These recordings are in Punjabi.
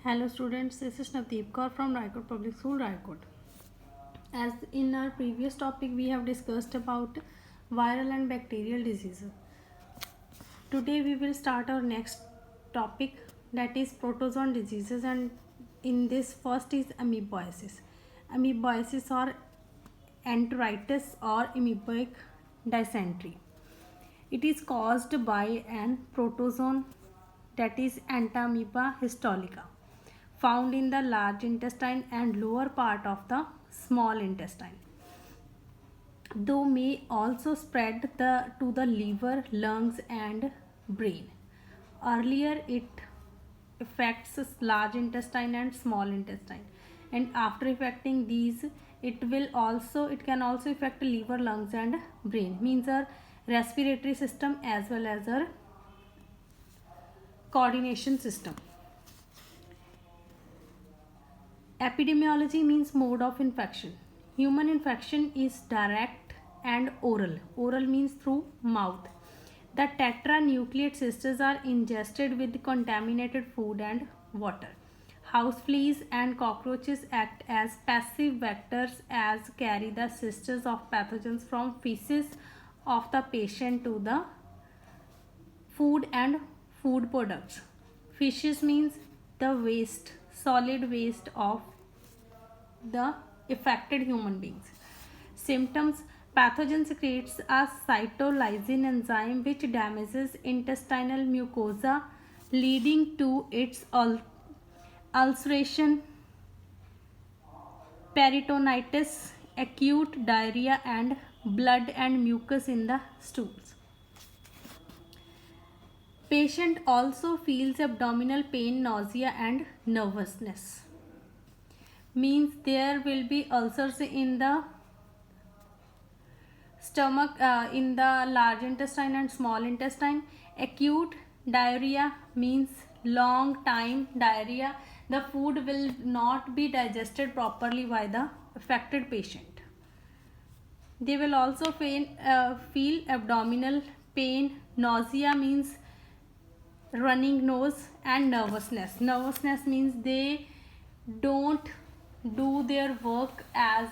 Hello students, this is Navdeep Kaur from Raikot Public School, Raikot. As in our previous topic, we have discussed about viral and bacterial diseases. Today we will start our next topic, that is protozoan diseases, and in this first is amoeboisis. Amoeboisis or enteritis or amoebic dysentery. It is caused by an protozoan, that is Entamoeba histolytica, found in the large intestine and lower part of the small intestine, though may also spread to the liver, lungs and brain. Earlier it affects large intestine and small intestine, and after affecting these it can also affect liver, lungs and brain, means our respiratory system as well as our coordination system. Epidemiology means mode of infection. Human infection is direct and oral. Oral means through mouth. The tetranucleate cystis are ingested with contaminated food and water. House fleas and cockroaches act as passive vectors as carry the cystis of pathogens from feces of the patient to the food and food products. Fishes means the waste, solid waste of the affected human beings. Symptoms: pathogen secretes a cytolysin enzyme which damages intestinal mucosa, leading to its ulceration, peritonitis, acute diarrhea, and blood and mucus in the stools. Patient also feels abdominal pain, nausea and nervousness. Means there will be ulcers in the stomach, in the large intestine and small intestine. Acute diarrhea means long time diarrhea. The food will not be digested properly by the affected patient. They will also feel abdominal pain. Nausea means running nose, and nervousness. Nervousness means they don't do their work as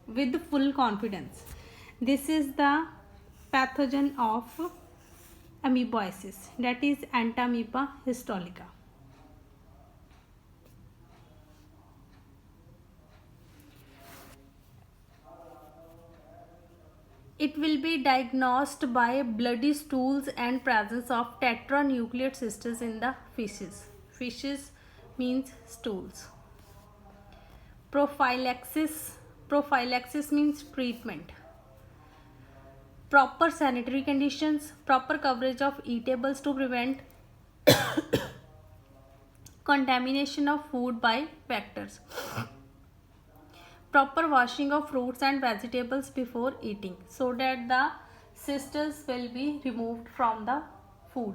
with full confidence. This is the pathogen of amoeboisis, that is Entamoeba histolytica. It will be diagnosed by bloody stools and presence of tetranucleate cystis in the feces. Feces means stools. Prophylaxis means treatment. Proper sanitary conditions, proper coverage of eatables to prevent contamination of food by vectors. Proper washing of fruits and vegetables before eating so that the cystis will be removed from the food.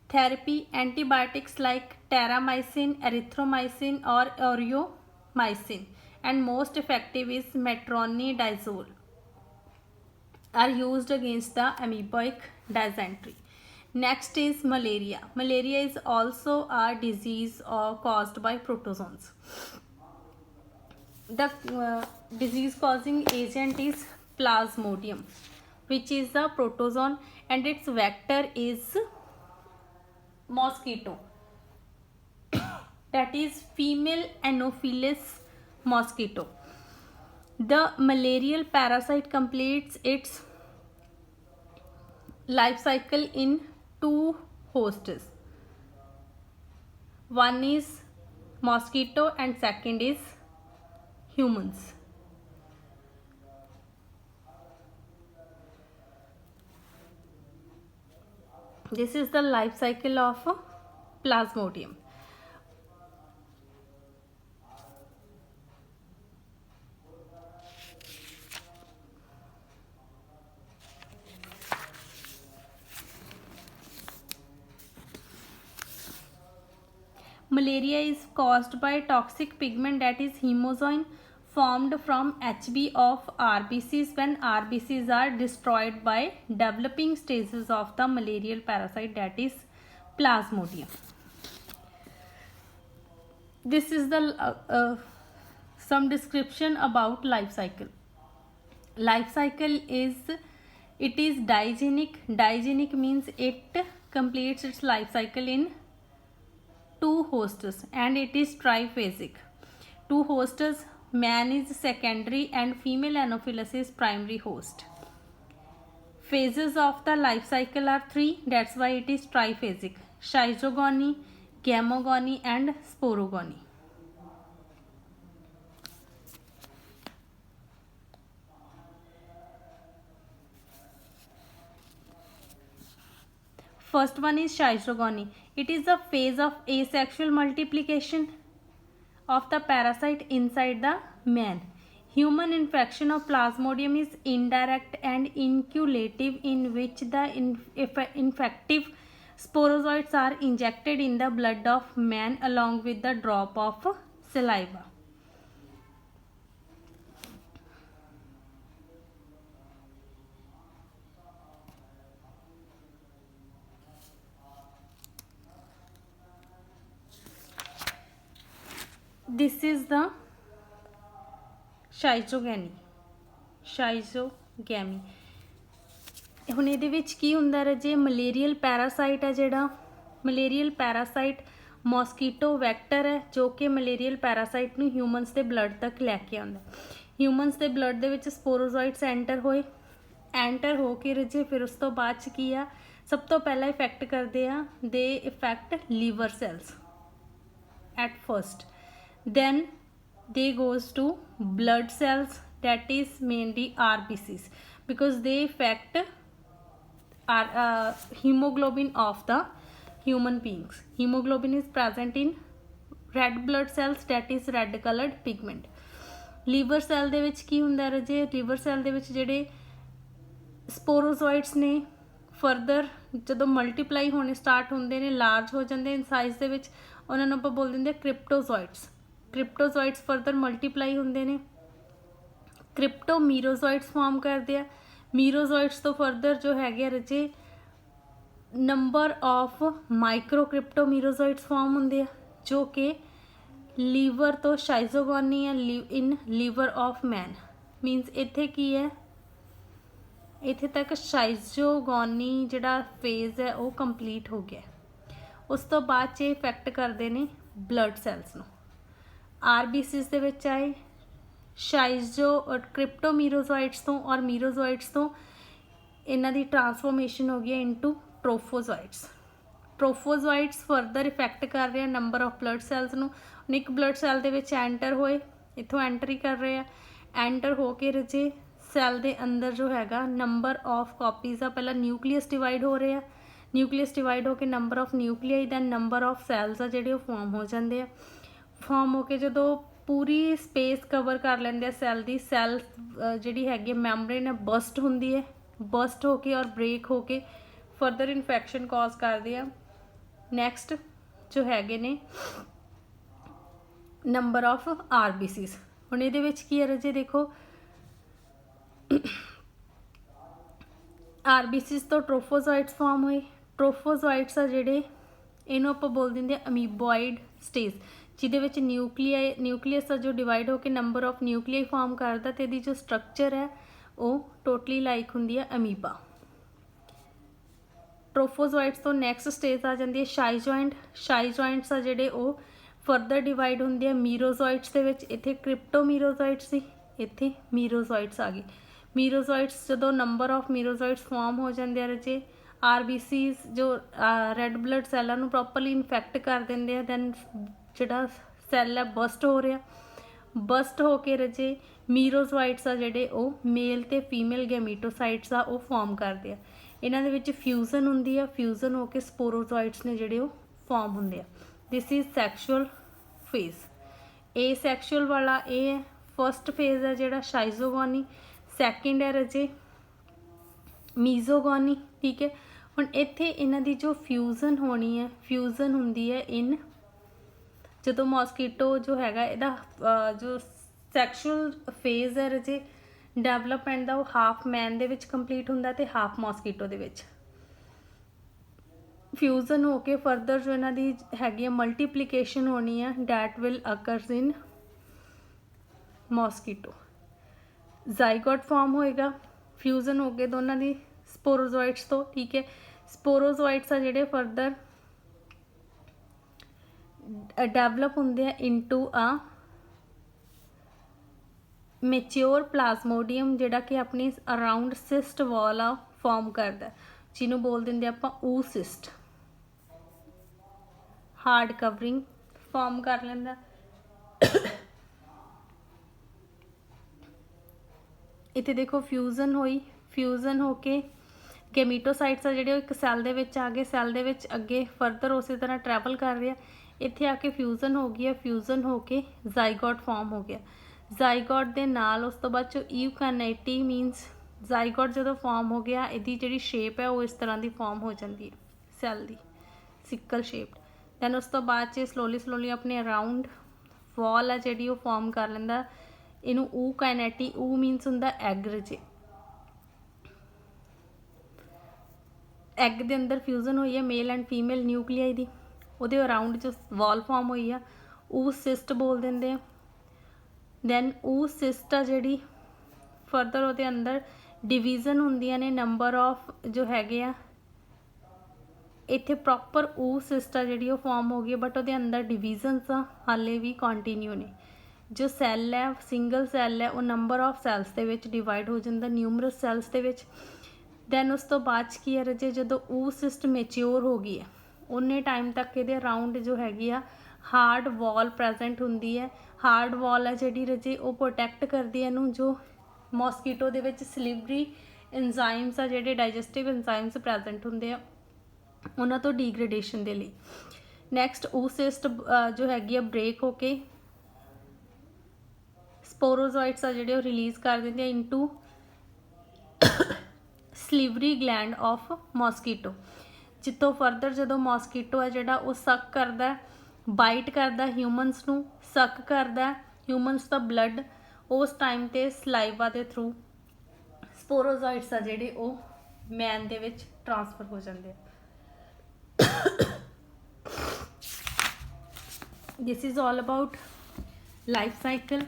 Therapy: antibiotics like terramycin, erythromycin or aureomycin, and most effective is metronidazole, are used against the amoebic dysentery. Next is malaria. Malaria is also a disease caused by protozoans. The disease causing agent is Plasmodium, which is the protozoan, and its vector is mosquito, that is female Anopheles mosquito. The malarial parasite completes its life cycle in two hosts. One is mosquito and second is humans. This is the life cycle of Plasmodium. Malaria is caused by toxic pigment, that is hemozoin, formed from HB of RBCs when RBCs are destroyed by developing stages of the malarial parasite, that is Plasmodium. This is the some description about life cycle. Life cycle is, it is digenic. Digenic means it completes its life cycle in two hosts, and it is triphasic. Two hosts, man is secondary and female Anopheles is primary host. Phases of the life cycle are 3, that's why it is triphasic: schizogony, gamogony and sporogony. First one is schizogony. It is the phase of asexual multiplication of the parasite inside the man. Human infection of Plasmodium is indirect and inoculative, in which the infective sporozoites are injected in the blood of man along with the drop of saliva. This is the schizogamy. schizogamy ਹੁਣ ਇਹਦੇ ਵਿੱਚ ਕੀ ਹੁੰਦਾ ਰਾਜੇ, ਮਲੇਰੀਅਲ ਪੈਰਾਸਾਈਟ ਹੈ ਜਿਹੜਾ, ਮਲੇਰੀਅਲ ਪੈਰਾਸਾਈਟ ਮੋਸਕੀਟੋ ਵੈਕਟਰ ਹੈ ਜੋ ਕਿ ਮਲੇਰੀਅਲ ਪੈਰਾਸਾਈਟ ਨੂੰ ਹਿਊਮਨਸ ਦੇ ਬਲੱਡ ਤੱਕ ਲੈ ਕੇ ਆਉਂਦਾ। ਹਿਊਮਨਸ ਦੇ ਬਲੱਡ ਦੇ ਵਿੱਚ ਸਪੋਰੋਜ਼ੋਇਟਸ ਐਂਟਰ ਹੋ ਕੇ ਰਾਜੇ ਫਿਰ ਉਸ ਤੋਂ ਬਾਅਦ 'ਚ ਕੀ ਆ, ਸਭ ਤੋਂ ਪਹਿਲਾਂ ਇਫੈਕਟ ਕਰਦੇ ਆ, ਦੇ effect liver cells at first, then they goes to blood cells, that is mainly RBCs, because they affect hemoglobin of the human beings. Hemoglobin is present in red blood cells, that is red colored pigment. liver cell ਦੇ ਵਿੱਚ ਕੀ ਹੁੰਦਾ ਰਾਜੇ, liver cell ਦੇ ਵਿੱਚ ਜਿਹੜੇ ਸਪੋਰੋਜ਼ੋਇਟਸ ਨੇ ਫਰਦਰ ਜਦੋਂ ਮਲਟੀਪਲਾਈ ਹੋਣੇ ਸਟਾਰਟ ਹੁੰਦੇ ਨੇ, ਲਾਰਜ ਹੋ ਜਾਂਦੇ ਇਨ ਸਾਈਜ਼ ਦੇ ਵਿੱਚ, ਉਹਨਾਂ ਨੂੰ ਆਪਾਂ ਬੋਲ ਦਿੰਦੇ ਕ੍ਰਿਪਟੋਜ਼ੋਇਟਸ। ਕ੍ਰਿਪਟੋਜ਼ੋਇਟਸ ਫਰਦਰ ਮਲਟੀਪਲਾਈ ਹੁੰਦੇ ਨੇ, ਕ੍ਰਿਪਟੋਮੀਰੋਜ਼ੋਇਟਸ ਫਾਰਮ ਕਰਦੇ ਆ। ਮੀਰੋਜ਼ੋਇਟਸ ਤੋਂ ਫਰਦਰ ਜੋ ਹੈਗੇ ਰਾਜੇ ਨੰਬਰ ਆਫ ਮਾਈਕਰੋ ਕ੍ਰਿਪਟੋਮੀਰੋਜ਼ੋਇਟਸ ਫਾਰਮ ਹੁੰਦੇ ਆ, ਜੋ ਕਿ ਲੀਵਰ ਤੋਂ ਸ਼ਾਈਜ਼ੋਗੋਨੀ ਆ ਇਨ ਲੀਵਰ ਆਫ ਮੈਨ। ਮੀਨਸ ਇੱਥੇ ਕੀ ਹੈ, ਇੱਥੇ ਤੱਕ ਸ਼ਾਈਜ਼ੋਗੋਨੀ ਜਿਹੜਾ ਫੇਜ਼ ਹੈ ਉਹ ਕੰਪਲੀਟ ਹੋ ਗਿਆ। ਉਸ ਤੋਂ ਬਾਅਦ 'ਚ ਇਫੈਕਟ ਕਰਦੇ ਨੇ ਬਲੱਡ ਸੈਲਸ ਨੂੰ। RBCs ਦੇ ਵਿੱਚ ਆਏ ਕ੍ਰਿਪਟੋਮੀਰੋਜ਼ੋਇਟਸ ਤੋਂ ਔਰ ਮੀਰੋਜ਼ੋਇਟਸ ਤੋਂ ਇਹਨਾਂ ਦੀ ਟਰਾਂਸਫੋਰਮੇਸ਼ਨ ਹੋ ਗਈ ਇਨਟੂ ਟ੍ਰੋਫੋਜ਼ੋਇਟਸ। ਟ੍ਰੋਫੋਜ਼ੋਇਟਸ ਫਰਦਰ ਇਫੈਕਟ ਕਰ ਰਹੇ ਆ ਨੰਬਰ ਆਫ ਬਲੱਡ ਸੈਲਸ ਨੂੰ। ਹੁਣ ਇੱਕ ਬਲੱਡ ਸੈਲ ਦੇ ਵਿੱਚ ਐਂਟਰ ਹੋਏ, ਇੱਥੋਂ ਐਂਟਰੀ ਕਰ ਰਹੇ ਆ, ਐਂਟਰ ਹੋ ਕੇ ਰਜੇ ਸੈੱਲ ਦੇ ਅੰਦਰ ਜੋ ਹੈਗਾ ਨੰਬਰ ਆਫ ਕਾਪੀਜ਼ ਆ, ਪਹਿਲਾਂ ਨਿਊਕਲੀਅਸ ਡਿਵਾਈਡ ਹੋ ਰਹੇ ਆ, ਨਿਊਕਲੀਅਸ ਡਿਵਾਈਡ ਹੋ ਕੇ number of nuclei, then number of cells ਆ ਜਿਹੜੇ ਉਹ ਫਾਰਮ ਹੋ ਜਾਂਦੇ ਆ। ਫਾਰਮ ਹੋ ਕੇ ਜਦੋਂ ਪੂਰੀ ਸਪੇਸ ਕਵਰ ਕਰ ਲੈਂਦੇ ਆ ਸੈੱਲ ਦੀ, ਸੈੱਲ ਜਿਹੜੀ ਹੈਗੀ ਮੈਮਬ੍ਰੇਨ ਹੈ ਬਸਟ ਹੁੰਦੀ ਹੈ, ਬਸਟ ਹੋ ਕੇ ਔਰ ਬ੍ਰੇਕ ਹੋ ਕੇ ਫਰਦਰ ਇਨਫੈਕਸ਼ਨ ਕਾਜ਼ ਕਰਦੇ ਆ। ਨੈਕਸਟ ਜੋ ਹੈਗੇ ਨੇ ਨੰਬਰ ਆਫ RBCs। ਹੁਣ ਇਹਦੇ ਵਿੱਚ ਕੀ ਹੈ ਰਾਜੇ, ਦੇਖੋ RBCs ਤੋਂ ਟ੍ਰੋਫੋਜ਼ੋਇਟਸ ਫਾਰਮ ਹੋਏ। ਟ੍ਰੋਫੋਜ਼ੋਇਟਸ ਆ ਜਿਹੜੇ, ਇਹਨੂੰ ਆਪਾਂ ਬੋਲ ਦਿੰਦੇ ਆ ਅਮੀਬੋਇਡ ਸਟੇਜ, ਜਿਹਦੇ ਵਿੱਚ ਨਿਊਕਲੀਅਸ ਆ ਜੋ ਡਿਵਾਈਡ ਹੋ ਕੇ ਨੰਬਰ ਆਫ ਨਿਊਕਲੀਆਈ ਫਾਰਮ ਕਰਦਾ, ਅਤੇ ਇਹਦੀ ਜੋ ਸਟਰਕਚਰ ਹੈ ਉਹ ਟੋਟਲੀ ਲਾਈਕ ਹੁੰਦੀ ਹੈ ਅਮੀਬਾ। ਟ੍ਰੋਫੋਜ਼ੋਇਟਸ ਤੋਂ ਨੈਕਸਟ ਸਟੇਜ ਆ ਜਾਂਦੀ ਹੈ ਸ਼ਾਈਜੋਇੰਟ। ਸ਼ਾਈਜੋਇੰਟਸ ਆ ਜਿਹੜੇ ਉਹ ਫਰਦਰ ਡਿਵਾਈਡ ਹੁੰਦੇ ਆ ਮੀਰੋਜ਼ੋਇਟਸ ਦੇ ਵਿੱਚ। ਇੱਥੇ ਕ੍ਰਿਪਟੋਮੀਰੋਜ਼ੋਇਟਸ ਸੀ, ਇੱਥੇ ਮੀਰੋਜ਼ੋਇਟਸ ਆ ਗਏ। ਮੀਰੋਜ਼ੋਇਟਸ ਜਦੋਂ ਨੰਬਰ ਆਫ ਮੀਰੋਜ਼ੋਇਟਸ ਫਾਰਮ ਹੋ ਜਾਂਦੇ ਆ ਰਜੇ, RBCs ਜੋ ਰੈੱਡ ਬਲੱਡ ਸੈੱਲਾਂ ਨੂੰ ਪ੍ਰੋਪਰਲੀ ਇਨਫੈਕਟ ਕਰ ਦਿੰਦੇ ਆ, ਦੈਨ ਜਿਹੜਾ ਸੈੱਲ ਹੈ ਬਸਟ ਹੋ ਰਿਹਾ, ਬਸਟ ਹੋ ਕੇ ਰਜੇ ਮੀਰੋਜ਼ੋਇਟਸ ਆ ਜਿਹੜੇ ਉਹ ਮੇਲ ਤੇ ਫੀਮੇਲ ਗੈਮੀਟੋਸਾਈਟਸ ਆ ਉਹ ਫਾਰਮ ਕਰਦੇ ਆ। ਇਹਨਾਂ ਦੇ ਵਿੱਚ ਫਿਊਜ਼ਨ ਹੁੰਦੀ ਆ, ਫਿਊਜ਼ਨ ਹੋ ਕੇ ਸਪੋਰੋਜ਼ੋਇਟਸ ਨੇ ਜਿਹੜੇ ਉਹ ਫਾਰਮ ਹੁੰਦੇ ਆ। This is sexual phase. A sexual ਵਾਲਾ ਇਹ ਹੈ ਫਸਟ ਫੇਜ਼ ਹੈ ਜਿਹੜਾ ਸ਼ਾਈਜ਼ੋਗੋਨੀ, ਸੈਕਿੰਡ ਹੈ ਰਜੇ ਮੀਜ਼ੋਗੋਨੀ। ਠੀਕ ਹੈ, ਹੁਣ ਇੱਥੇ ਇਹਨਾਂ ਦੀ ਜੋ ਫਿਊਜ਼ਨ ਹੋਣੀ ਹੈ, ਫਿਊਜ਼ਨ ਹੁੰਦੀ ਹੈ ਇਨ ਜਦੋਂ ਮੋਸਕੀਟੋ ਜੋ ਹੈਗਾ ਇਹਦਾ ਜੋ ਸੈਕਸ਼ੂਅਲ ਫੇਜ਼ ਹੈ ਰਜੇ ਡਿਵੈਲਪਮੈਂਟ ਦਾ, ਉਹ ਹਾਫ ਮੈਨ ਦੇ ਵਿੱਚ ਕੰਪਲੀਟ ਹੁੰਦਾ ਤੇ ਹਾਫ ਮੋਸਕੀਟੋ ਦੇ ਵਿੱਚ। ਫਿਊਜ਼ਨ ਹੋ ਕੇ ਫਰਦਰ ਜੋ ਇਹਨਾਂ ਦੀ ਹੈਗੀ ਆ ਮਲਟੀਪਲੀਕੇਸ਼ਨ ਹੋਣੀ ਆ, that will occurs in mosquito. Zygote form ਹੋਏਗਾ, ਫਿਊਜ਼ਨ ਹੋ ਕੇ ਦੋਨਾਂ ਦੀ ਸਪੋਰੋਜ਼ੋਇਟਸ ਤੋਂ, ਠੀਕ ਹੈ। ਸਪੋਰੋਜ਼ੋਇਟਸ ਆ ਜਿਹੜੇ ਫਰਦਰ ਡਿਵੈਲਪ ਹੁੰਦੇ ਆ ਇਨਟੂ ਆ ਮੈਚਿਓਰ ਪਲਾਜ਼ਮੋਡੀਅਮ, ਜਿਹੜਾ ਕਿ ਆਪਣੀ ਅਰਾਊਂਡ ਸਿਸਟ ਵਾਲ ਆ ਫਾਰਮ ਕਰਦਾ, ਜਿਹਨੂੰ ਬੋਲ ਦਿੰਦੇ ਆਪਾਂ ਊਸਿਸਟ। ਹਾਰਡ ਕਵਰਿੰਗ ਫਾਰਮ ਕਰ ਲੈਂਦਾ। ਇੱਥੇ ਦੇਖੋ ਫਿਊਜ਼ਨ ਹੋਈ, ਫਿਊਜ਼ਨ ਹੋ ਕੇ ਗੈਮੀਟੋਸਾਈਟਸ ਆ ਜਿਹੜੇ ਉਹ ਇੱਕ ਸੈੱਲ ਦੇ ਵਿੱਚ ਆ ਗਏ, ਸੈੱਲ ਦੇ ਵਿੱਚ ਅੱਗੇ ਫਰਦਰ ਉਸੇ ਤਰ੍ਹਾਂ ਟਰੈਵਲ ਕਰ ਰਿਹਾ। ਇੱਥੇ ਆ ਕੇ ਫਿਊਜ਼ਨ ਹੋ ਗਈ ਹੈ, ਫਿਊਜ਼ਨ ਹੋ ਕੇ ਜ਼ਾਈਗੋਟ ਫਾਰਮ ਹੋ ਗਿਆ। ਜ਼ਾਈਗੋਟ ਦੇ ਨਾਲ ਉਸ ਤੋਂ ਬਾਅਦ ਚੋਂ ਈਊਕੈਨੇਟੀ ਮੀਨਸ ਜ਼ਾਈਗੋਟ ਜਦੋਂ ਫਾਰਮ ਹੋ ਗਿਆ, ਇਹਦੀ ਜਿਹੜੀ ਸ਼ੇਪ ਹੈ ਉਹ ਇਸ ਤਰ੍ਹਾਂ ਦੀ ਫਾਰਮ ਹੋ ਜਾਂਦੀ ਹੈ ਸੈੱਲ ਦੀ, ਸਿਕਲ ਸ਼ੇਪਡ। ਦੈਨ ਉਸ ਤੋਂ ਬਾਅਦ 'ਚ ਸਲੋਲੀ ਆਪਣੇ ਅਰਾਊਂਡ ਵਾਲ ਆ ਜਿਹੜੀ ਉਹ ਫਾਰਮ ਕਰ ਲੈਂਦਾ, ਇਹਨੂੰ ਊਕੈਨੇਟੀ, ਊ ਮੀਨਸ ਹੁੰਦਾ ਐਗ ਰਜੇ। ਐਗ ਦੇ ਅੰਦਰ ਫਿਊਜ਼ਨ ਹੋਈ ਹੈ ਮੇਲ ਐਂਡ ਫੀਮੇਲ ਨਿਊਕਲੀਆਈ ਦੀ, ਉਹਦੇ ਅਰਾਊਂਡ 'ਚ ਵਾਲ ਫਾਰਮ ਹੋਈ ਆ, ਊਸਿਸਟ ਬੋਲ ਦਿੰਦੇ ਆ। ਦੈਨ ਊਸਿਸਟ ਆ ਜਿਹੜੀ ਫਰਦਰ ਉਹਦੇ ਅੰਦਰ ਡਿਵੀਜ਼ਨ ਹੁੰਦੀਆਂ ਨੇ, ਨੰਬਰ ਆਫ ਜੋ ਹੈਗੇ ਆ, ਇੱਥੇ ਪ੍ਰੋਪਰ ਊਸਿਸਟ ਆ ਜਿਹੜੀ ਉਹ ਫਾਰਮ ਹੋ ਗਈ, ਬਟ ਉਹਦੇ ਅੰਦਰ ਡਿਵੀਜ਼ਨਸ ਆ ਹਾਲੇ ਵੀ ਕੰਟੀਨਿਊ ਨੇ। ਜੋ ਸੈੱਲ ਹੈ, ਸਿੰਗਲ ਸੈੱਲ ਹੈ, ਉਹ ਨੰਬਰ ਆਫ ਸੈਲਸ ਦੇ ਵਿੱਚ ਡਿਵਾਈਡ ਹੋ ਜਾਂਦਾ, ਨਿਊਮਰਸ ਸੈਲਸ ਦੇ ਵਿੱਚ। ਦੈਨ ਉਸ ਤੋਂ ਬਾਅਦ ਕੀ ਹੈ ਰਜੇ, ਜਦੋਂ ਊਸਿਸਟ ਮੈਚਿਓਰ ਹੋ ਗਈ ਹੈ ਉਨੇ ਟਾਈਮ ਤੱਕ ਇਹਦੇ ਅਰਾਊਂਡ ਜੋ ਹੈਗੀ ਆ ਹਾਰਡ ਵਾਲ ਪ੍ਰੈਜ਼ੈਂਟ ਹੁੰਦੀ ਹੈ। ਹਾਰਡ ਵਾਲ ਹੈ ਜਿਹੜੀ ਰਜੇ ਉਹ ਪ੍ਰੋਟੈਕਟ ਕਰਦੀ ਹੈ ਇਹਨੂੰ, ਜੋ ਮੋਸਕੀਟੋ ਦੇ ਵਿੱਚ ਸਲਿਵਰੀ ਇੰਜ਼ਾਈਮਸ ਆ ਜਿਹੜੇ ਡਾਈਜੈਸਟਿਵ ਇੰਜ਼ਾਈਮਸ ਪ੍ਰੈਜ਼ੈਂਟ ਹੁੰਦੇ ਆ ਉਹਨਾਂ ਤੋਂ ਡੀਗ੍ਰੇਡੇਸ਼ਨ ਦੇ ਲਈ। ਨੈਕਸਟ ਊਸਿਸਟ ਜੋ ਹੈਗੀ ਆ ਬ੍ਰੇਕ ਹੋ ਕੇ ਸਪੋਰੋਜ਼ੋਇਟਸ ਆ ਜਿਹੜੇ ਉਹ ਰਿਲੀਜ਼ ਕਰ ਦਿੰਦੇ ਆ ਇਨਟੂ ਸਲਿਵਰੀ ਗਲੈਂਡ ਆਫ ਮੋਸਕੀਟੋ, ਜਿੱਥੋਂ ਫਰਦਰ ਜਦੋਂ ਮੋਸਕੀਟੋ ਹੈ ਜਿਹੜਾ ਉਹ ਸਕ ਕਰਦਾ, ਬਾਈਟ ਕਰਦਾ ਹਿਊਮਨਸ ਨੂੰ, ਸਕ ਕਰਦਾ ਹਿਊਮਨਸ ਦਾ ਬਲੱਡ, ਉਸ ਟਾਈਮ 'ਤੇ ਸਲਾਈਵਾ ਦੇ ਥਰੂ ਸਪੋਰੋਜ਼ੋਇਟਸ ਆ ਜਿਹੜੇ ਉਹ ਮੈਨ ਦੇ ਵਿੱਚ ਟਰਾਂਸਫਰ ਹੋ ਜਾਂਦੇ ਆ। This is all about life cycle.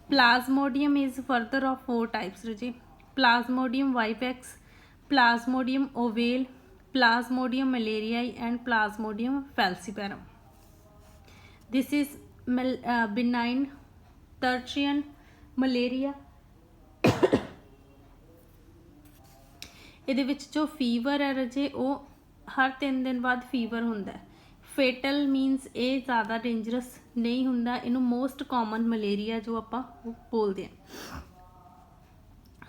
Plasmodium is further of 4 types raji. Plasmodium vivax, Plasmodium ovale, Plasmodium malariae and Plasmodium falciparum. This is benign tertian malaria. ਇਹਦੇ ਵਿੱਚ ਜੋ ਫੀਵਰ ਹੈ ਰਜੇ ਉਹ ਹਰ 3 ਦਿਨ ਬਾਅਦ ਫੀਵਰ ਹੁੰਦਾ। ਫੇਟਲ ਮੀਨਸ ਇਹ ਜ਼ਿਆਦਾ ਡੇਂਜਰਸ ਨਹੀਂ ਹੁੰਦਾ, ਇਹਨੂੰ ਮੋਸਟ ਕਾਮਨ ਮਲੇਰੀਆ ਜੋ ਆਪਾਂ ਬੋਲਦੇ ਹਾਂ।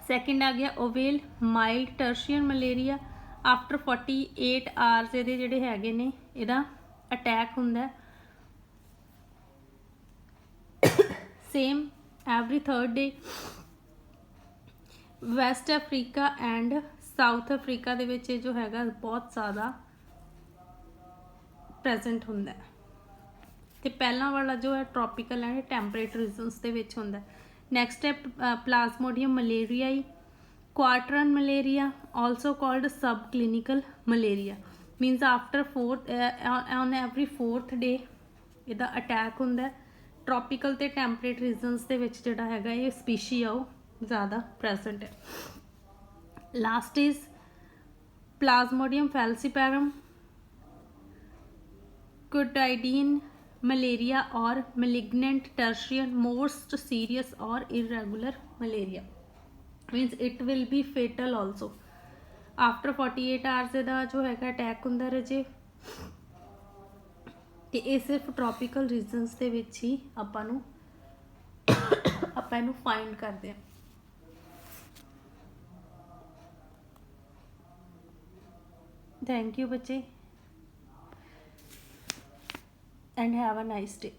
ਸੈਕਿੰਡ ਆ ਗਿਆ ਓਵੇਲ, ਮਾਈਲਡ ਟਰਸ਼ੀਅਨ ਮਲੇਰੀਆ। ਆਫਟਰ 48 ਆਵਰਸ ਇਹਦੇ ਜਿਹੜੇ ਹੈਗੇ ਨੇ ਇਹਦਾ ਅਟੈਕ ਹੁੰਦਾ। Same every 3rd day. West Africa and south Africa ਦੇ ਵਿੱਚ ਇਹ ਜੋ ਹੈਗਾ ਬਹੁਤ ਜ਼ਿਆਦਾ ਪ੍ਰੈਜ਼ੈਂਟ ਹੁੰਦਾ ਹੈ, ਤੇ ਪਹਿਲਾਂ ਵਾਲਾ ਜੋ ਹੈ ਟ੍ਰੋਪੀਕਲ ਐਂਡ ਟੈਂਪਰੇਟ ਰੀਜਨਸ ਦੇ ਵਿੱਚ ਹੁੰਦਾ। ਨੈਕਸਟ ਹੈ plasmodium malariae, quartan malaria, also called sub clinical malaria. Means after on every 4th day ਇਹਦਾ ਅਟੈਕ ਹੁੰਦਾ। ਟ੍ਰੋਪੀਕਲ ਤੇ ਟੈਂਪਰੇਟ ਰੀਜਨਸ ਦੇ ਵਿੱਚ ਜਿਹੜਾ ਹੈਗਾ ਇਹ ਸਪੀਸ਼ੀ ਆ ਉਹ ਜ਼ਿਆਦਾ ਪ੍ਰੈਜ਼ੈਂਟ ਹੈ। Last is plasmodium falciparum, Cotidian malaria or malignant tertian, most serious or irregular malaria, means it will be fatal also. After 48 hours ਇਹਦਾ ਜੋ ਹੈਗਾ ਅਟੈਕ ਹੁੰਦਾ ਰਜੇ, ਤੇ ਇਹ ਸਿਰਫ ਟ੍ਰੋਪੀਕਲ ਰੀਜਨਸ ਦੇ ਵਿੱਚ ਹੀ ਆਪਾਂ ਇਹਨੂੰ ਫਾਈਂਡ ਕਰਦੇ ਹਾਂ। Thank you ਬੱਚੇ and have a nice day.